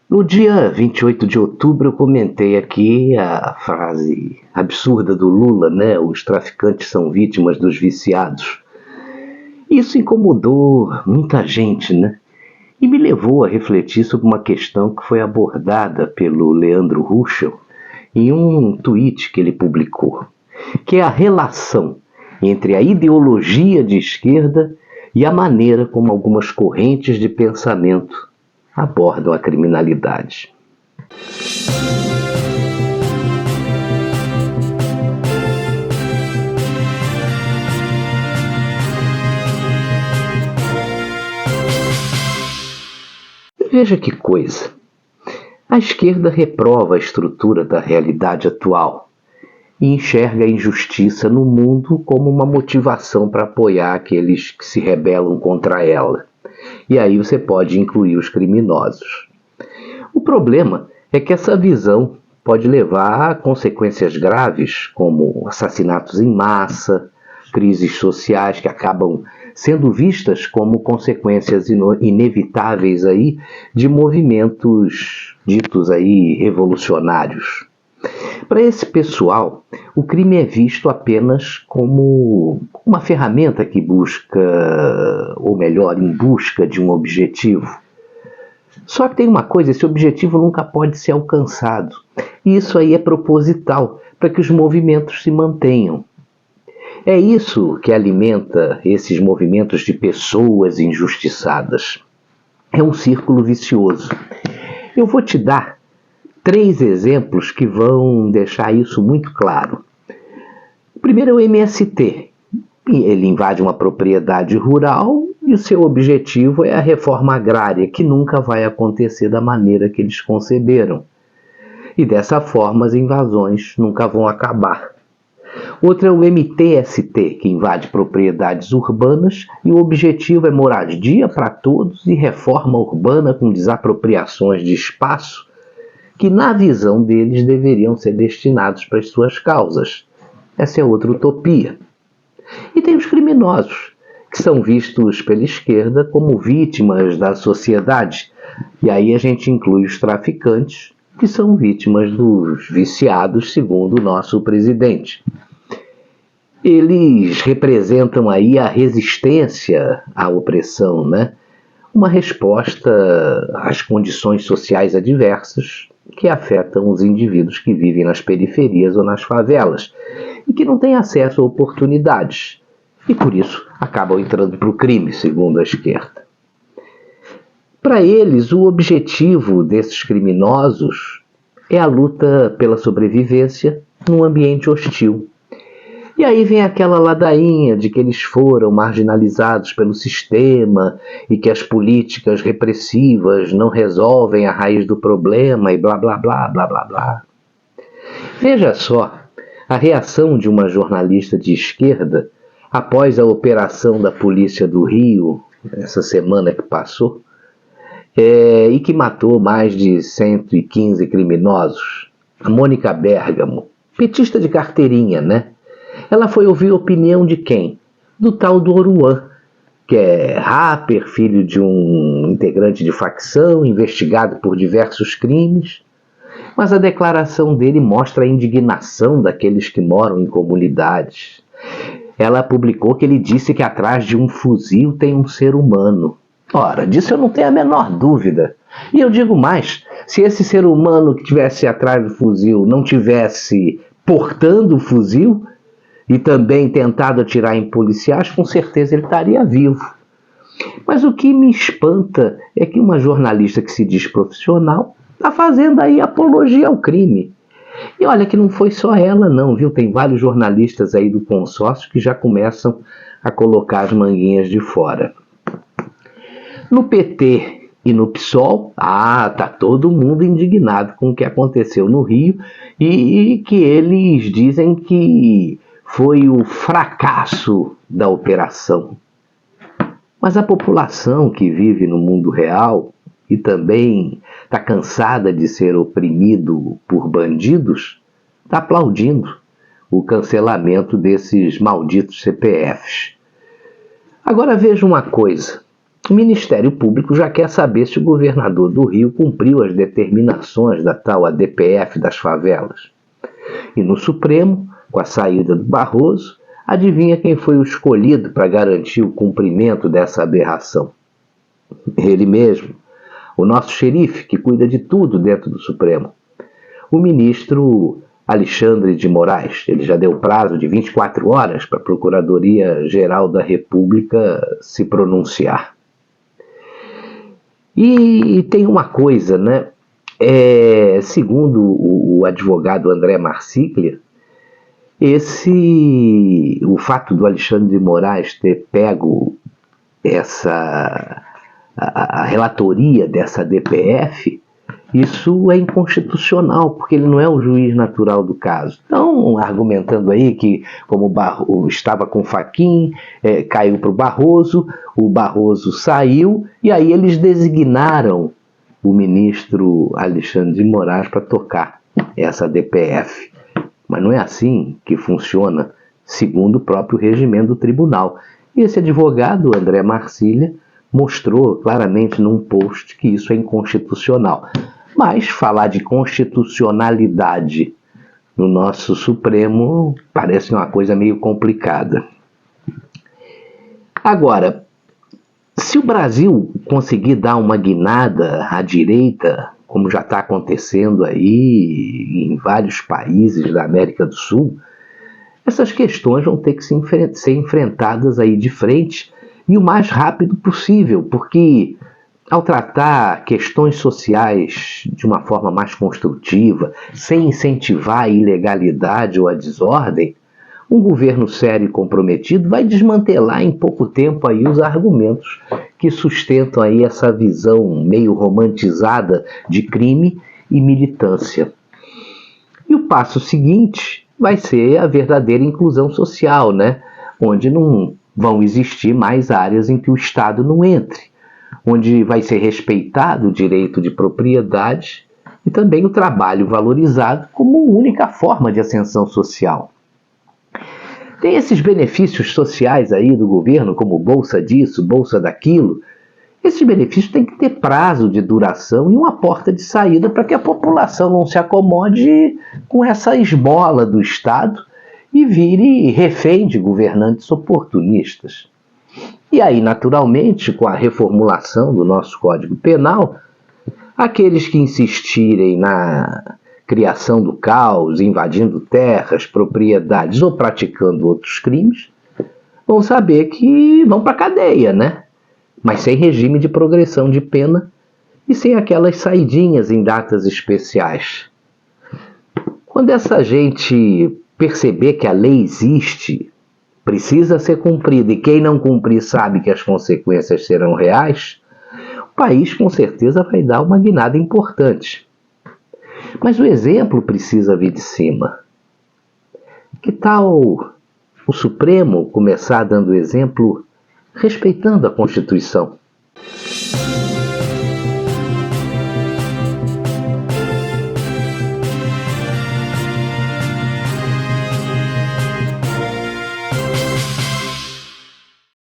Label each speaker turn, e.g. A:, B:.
A: No dia 28 de outubro eu comentei aqui a frase absurda do Lula, né? Os traficantes são vítimas dos viciados. Isso incomodou muita gente, né? E me levou a refletir sobre uma questão que foi abordada pelo Leandro Ruschel em um tweet que ele publicou, que é a relação entre a ideologia de esquerda e a maneira como algumas correntes de pensamento abordam a criminalidade. Veja que coisa. A esquerda reprova a estrutura da realidade atual e enxerga a injustiça no mundo como uma motivação para apoiar aqueles que se rebelam contra ela. E aí você pode incluir os criminosos. O problema é que essa visão pode levar a consequências graves, como assassinatos em massa, crises sociais que acabam sendo vistas como consequências inevitáveis aí de movimentos ditos aí revolucionários. Para esse pessoal, o crime é visto apenas como uma ferramenta que busca, ou melhor, em busca de um objetivo. Só que tem uma coisa, esse objetivo nunca pode ser alcançado. E isso aí é proposital, para que os movimentos se mantenham. É isso que alimenta esses movimentos de pessoas injustiçadas. É um círculo vicioso. Eu vou te dar 3 exemplos que vão deixar isso muito claro. O primeiro é o MST. Ele invade uma propriedade rural e o seu objetivo é a reforma agrária, que nunca vai acontecer da maneira que eles conceberam. E dessa forma as invasões nunca vão acabar. Outro é o MTST, que invade propriedades urbanas e o objetivo é moradia para todos e reforma urbana com desapropriações de espaço que, na visão deles, deveriam ser destinados para as suas causas. Essa é outra utopia. E tem os criminosos, que são vistos pela esquerda como vítimas da sociedade. E aí a gente inclui os traficantes, que são vítimas dos viciados, segundo o nosso presidente. Eles representam aí a resistência à opressão, né? Uma resposta às condições sociais adversas que afetam os indivíduos que vivem nas periferias ou nas favelas e que não têm acesso a oportunidades e, por isso, acabam entrando para o crime, segundo a esquerda. Para eles, o objetivo desses criminosos é a luta pela sobrevivência num ambiente hostil. E aí vem aquela ladainha de que eles foram marginalizados pelo sistema e que as políticas repressivas não resolvem a raiz do problema e blá blá blá blá blá blá. Veja só a reação de uma jornalista de esquerda após a operação da Polícia do Rio, essa semana que passou, e que matou mais de 115 criminosos. A Mônica Bergamo, petista de carteirinha, né? Ela foi ouvir a opinião de quem? Do tal do Oruan, que é rapper, filho de um integrante de facção, investigado por diversos crimes. Mas a declaração dele mostra a indignação daqueles que moram em comunidades. Ela publicou que ele disse que atrás de um fuzil tem um ser humano. Ora, disso eu não tenho a menor dúvida. E eu digo mais, se esse ser humano que estivesse atrás do fuzil não tivesse portando o fuzil e também tentado atirar em policiais, com certeza ele estaria vivo. Mas o que me espanta é que uma jornalista que se diz profissional está fazendo aí apologia ao crime. E olha que não foi só ela não, viu? Tem vários jornalistas aí do consórcio que já começam a colocar as manguinhas de fora. No PT e no PSOL, tá todo mundo indignado com o que aconteceu no Rio e que eles dizem que foi o fracasso da operação. Mas a população que vive no mundo real e também está cansada de ser oprimido por bandidos, está aplaudindo o cancelamento desses malditos CPFs. Agora veja uma coisa, O Ministério Público já quer saber se o governador do Rio cumpriu as determinações da tal ADPF das favelas. E no Supremo, com a saída do Barroso, adivinha quem foi o escolhido para garantir o cumprimento dessa aberração? Ele mesmo, o nosso xerife que cuida de tudo dentro do Supremo. O ministro Alexandre de Moraes. Ele já deu prazo de 24 horas para a Procuradoria-Geral da República se pronunciar. E tem uma coisa, né? Segundo o advogado André Marsiglia, o fato do Alexandre de Moraes ter pego a relatoria dessa DPF, isso é inconstitucional, porque ele não é o juiz natural do caso. Então, argumentando aí que, como estava com o Fachin, caiu para o Barroso saiu, e aí eles designaram o ministro Alexandre de Moraes para tocar essa DPF. Mas não é assim que funciona, segundo o próprio regimento do tribunal. E esse advogado, André Marsiglia, mostrou claramente num post que isso é inconstitucional. Mas falar de constitucionalidade no nosso Supremo parece uma coisa meio complicada. Agora, se o Brasil conseguir dar uma guinada à direita, como já está acontecendo aí em vários países da América do Sul, essas questões vão ter que ser enfrentadas aí de frente e o mais rápido possível, porque ao tratar questões sociais de uma forma mais construtiva, sem incentivar a ilegalidade ou a desordem, um governo sério e comprometido vai desmantelar em pouco tempo aí os argumentos que sustentam aí essa visão meio romantizada de crime e militância. E o passo seguinte vai ser a verdadeira inclusão social, né? Onde não vão existir mais áreas em que o Estado não entre, onde vai ser respeitado o direito de propriedade e também o trabalho valorizado como única forma de ascensão social. Tem esses benefícios sociais aí do governo, como bolsa disso, bolsa daquilo. Esses benefícios têm que ter prazo de duração e uma porta de saída para que a população não se acomode com essa esmola do Estado e vire refém de governantes oportunistas. E aí, naturalmente, com a reformulação do nosso Código Penal, aqueles que insistirem na criação do caos, invadindo terras, propriedades ou praticando outros crimes, vão saber que vão para a cadeia, né? Mas sem regime de progressão de pena e sem aquelas saidinhas em datas especiais. Quando essa gente perceber que a lei existe, precisa ser cumprida e quem não cumprir sabe que as consequências serão reais, o país com certeza vai dar uma guinada importante. Mas o exemplo precisa vir de cima. Que tal o Supremo começar dando exemplo respeitando a Constituição?